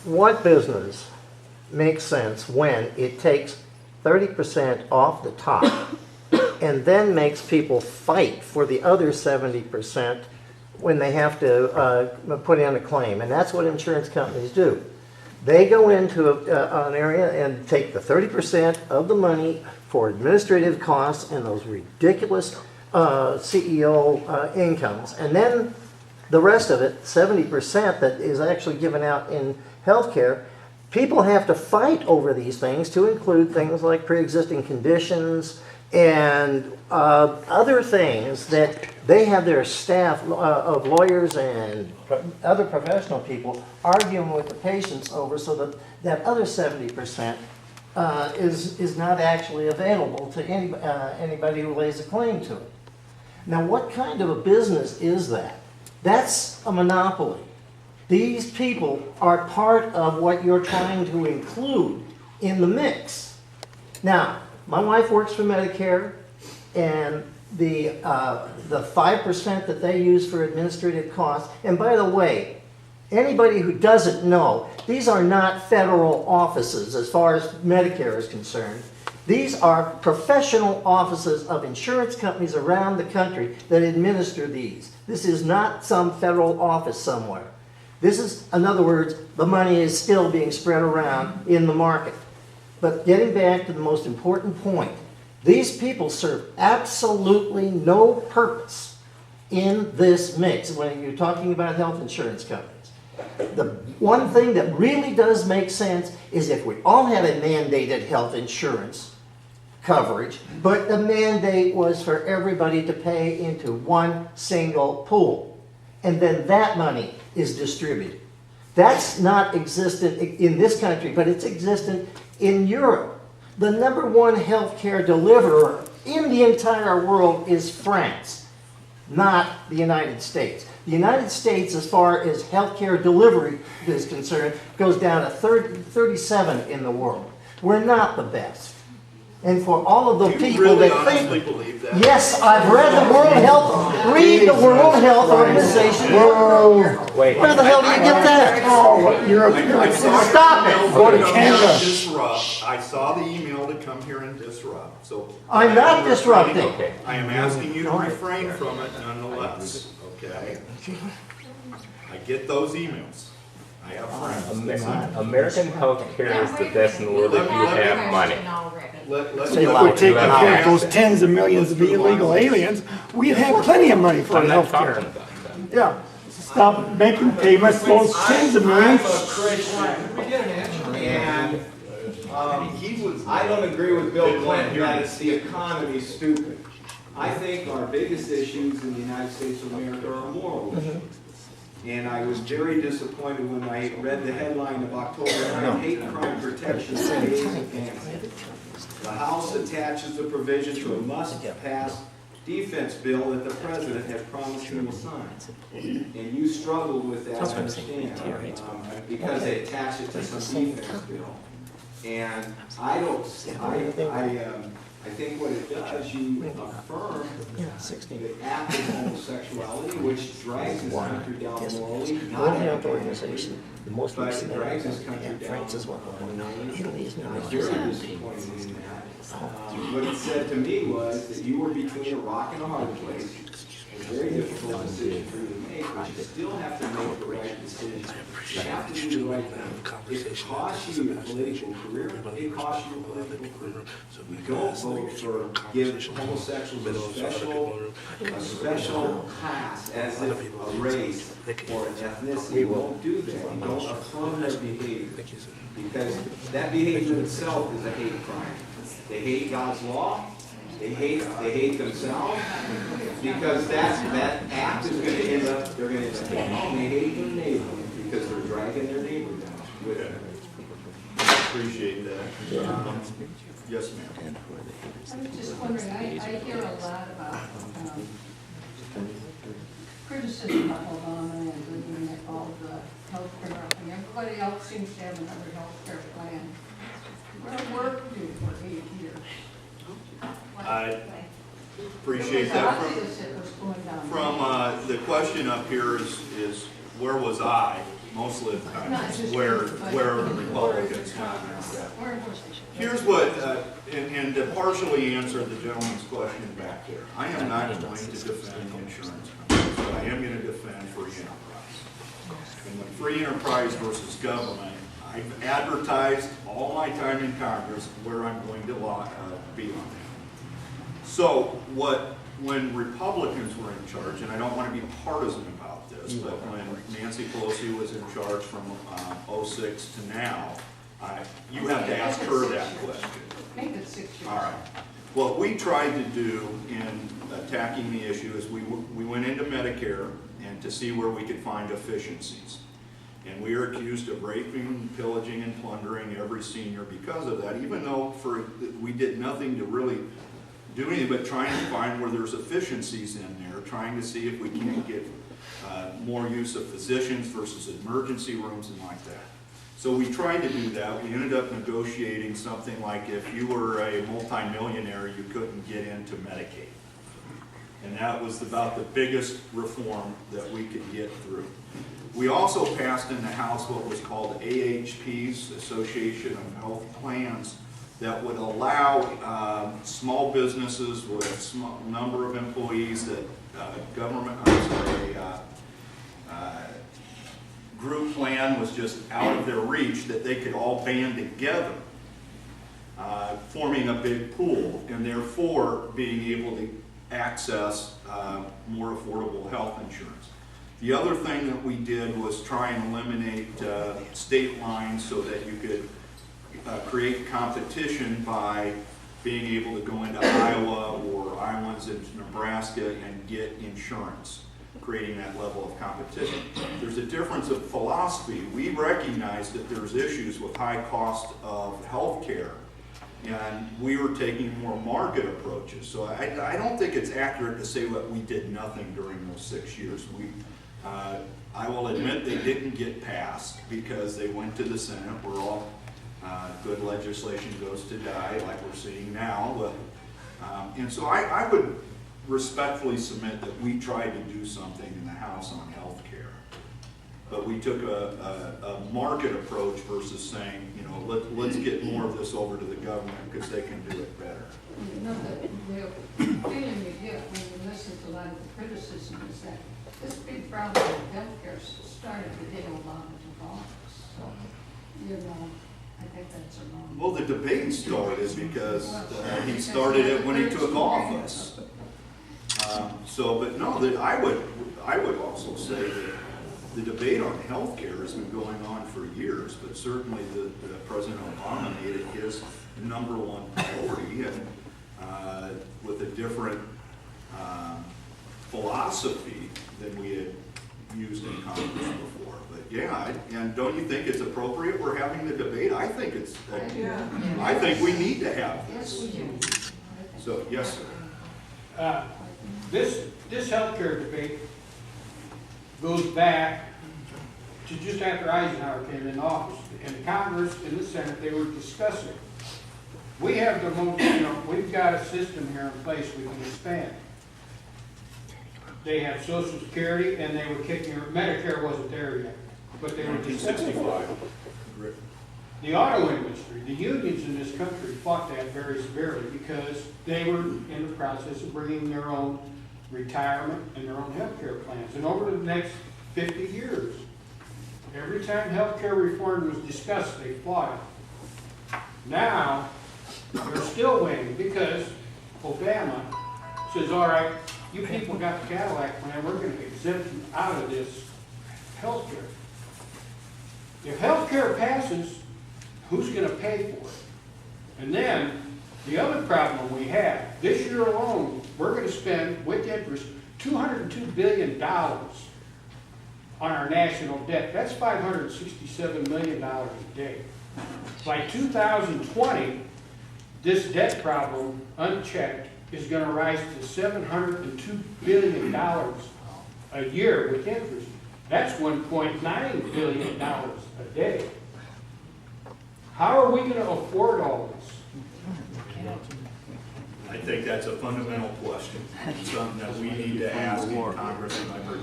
what business makes sense when it takes 30% off the top and then makes people fight for the other 70% when they have to put in a claim? And that's what insurance companies do. They go into an area and take the 30% of the money for administrative costs and those ridiculous CEO incomes. And then the rest of it, 70% that is actually given out in healthcare, people have to fight over these things to include things like pre-existing conditions and other things that they have their staff of lawyers and other professional people arguing with the patients over, so that that other 70% is not actually available to anybody who lays a claim to it. Now, what kind of a business is that? That's a monopoly. These people are part of what you're trying to include in the mix. Now, my wife works for Medicare, and the 5% that they use for administrative costs, and by the way, anybody who doesn't know, these are not federal offices as far as Medicare is concerned. These are professional offices of insurance companies around the country that administer these. This is not some federal office somewhere. This is, in other words, the money is still being spread around in the market. But getting back to the most important point, these people serve absolutely no purpose in this mix when you're talking about health insurance companies. The one thing that really does make sense is if we all had a mandated health insurance coverage, but the mandate was for everybody to pay into one single pool, and then that money is distributed. That's not existent in this country, but it's existent in Europe. The #1 healthcare deliverer in the entire world is France, not the United States. The United States, as far as healthcare delivery is concerned, goes down to 37 in the world. We're not the best. And for all of the people really that think, believe that? yes, I've read the World Health, read the World Health Organization. Whoa. Wait. Where the hell do you get that? Oh, you're Stop it. Go to Canada. Disrupt. I saw the email to come here and disrupt. So I'm not disrupting. Okay. I am asking you to refrain from it nonetheless. Okay. I get those emails. I have friends. American health care is the best in the world if you have money. Let's Say If loud. we're taking care of those tens of millions of illegal aliens, we'd have plenty of money for I'm not health talking care. about that. Yeah. Stop making payments, those tens of millions. And I don't agree with Bill Clinton that it's the economy stupid. I think our biggest issues in the United States of America are moral issues. And I was very disappointed when I read the headline of October 9 hate crime protection for gays and families. The House attaches a provision to a must-pass defense bill that the president had promised he will sign. And you struggled with that, I understand, because they attach it to some defense bill. And I think what it does, you affirm the act of homosexuality, which drags this country down morally, not Organization, the most but recent it drags this country down France as well. morally. Italy is I not was very disappointed in that. What it said to me was that you were between a rock and a hard place. A very difficult decision for you to make, but you still have to make the right decision. You have to do the right thing. If it costs you your political career, it costs you your political career. We don't vote for give homosexuals a special class as if a race or an ethnicity. We won't do that. We don't affirm their behavior. Because that behavior itself is a hate crime. They hate God's law. They hate themselves, because that act is going to end up, they're going to end up hating. They hate their neighbor because they're dragging their neighbor down with them. Appreciate that. Yes, ma'am. I was just wondering, I hear a lot about criticism of Obama and looking at all the health care, and everybody else seems to have another health care plan. What work do for 8 years? I appreciate that. It's obvious it was going down. From the question up here is where was I mostly the time, where the Republicans went. Here's what, and to partially answer the gentleman's question back there, I am not going to defend the insurance companies, but I am going to defend free enterprise. And when free enterprise versus government, I've advertised all my time in Congress where I'm going to be on that. So when Republicans were in charge, and I don't want to be partisan about this, but when Nancy Pelosi was in charge from 06 to now, you have to ask her that question. Make it 6 years. All right. What we tried to do in attacking the issue is we went into Medicare and to see where we could find efficiencies. And we are accused of raping, pillaging, and plundering every senior because of that, even though we did nothing to really do anything but trying to find where there's efficiencies in there, trying to see if we can't get more use of physicians versus emergency rooms and like that. So we tried to do that. We ended up negotiating something like if you were a multimillionaire, you couldn't get into Medicaid. And that was about the biggest reform that we could get through. We also passed in the House what was called AHPs, Association of Health Plans, that would allow small businesses with a small number of employees that group plan was just out of their reach, that they could all band together, forming a big pool, and therefore being able to access more affordable health insurance. The other thing that we did was try and eliminate state lines so that you could create competition by being able to go into Iowa or Iowans in Nebraska and get insurance, creating that level of competition. There's a difference of philosophy. We recognize that there's issues with high cost of health care, and we were taking more market approaches. So I don't think it's accurate to say that we did nothing during those 6 years. I will admit they didn't get passed because they went to the Senate where all good legislation goes to die, like we're seeing now. And so I would respectfully submit that we tried to do something in the House on health care. But we took a market approach versus saying, you know, let's get more of this over to the government because they can do it better. You know, the feeling you get when you listen to a lot of the criticism is that this big problem with healthcare started the day Obama took office. So, you know, I think that's a wrong. Well, the debate started because he started it when he took office. But no, I would also say that the debate on health care has been going on for years, but certainly the President Obama made it his #1 priority, and with a different philosophy than we had used in Congress before. But yeah, and don't you think it's appropriate we're having the debate? I think it's. I think we need to have this. Yes, we do. So yes, sir. This healthcare debate goes back to just after Eisenhower came in office. In the Congress, in the Senate, they were discussing. We have the most, we've got a system here in place we can expand. They have Social Security, and they were kicking, Medicare wasn't there yet, but they were discussing. 1965. The auto industry, the unions in this country fought that very severely because they were in the process of bringing their own retirement and their own health care plans. And over the next 50 years, every time health care reform was discussed, they fought it. Now, they're still waiting because Obama says, all right, you people got the Cadillac plan, we're going to exempt you out of this health care. If health care passes, who's going to pay for it? And then, the other problem we have, this year alone, we're going to spend, with interest, $202 billion on our national debt. That's $567 million a day. By 2020, this debt problem, unchecked, is going to rise to $702 billion a year with interest. That's $1.9 billion a day. How are we going to afford all this? I think that's a fundamental question, something that we need to ask in Congress, and I've heard